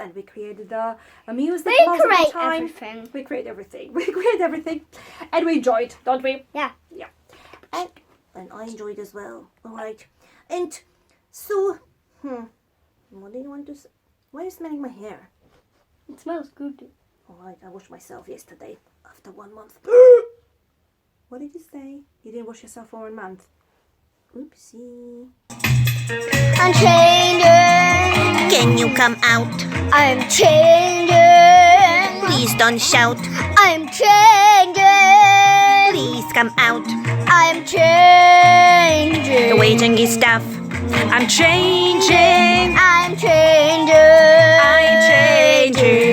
and we created a music We most of the create time. everything. We create everything. We create everything. And we enjoyed, don't we? Yeah. Yeah. And I enjoyed as well. All right. And so, what do you want to say? Why are you smelling my hair? It smells good. All right, I washed myself yesterday after 1 month. What did you say? You didn't wash yourself for 1 month. Oopsie. I'm changing. Can you come out? I'm changing. Please don't shout. I'm changing. Please come out. I'm changing. The waiting is tough. I'm changing. I'm changing. I'm changing.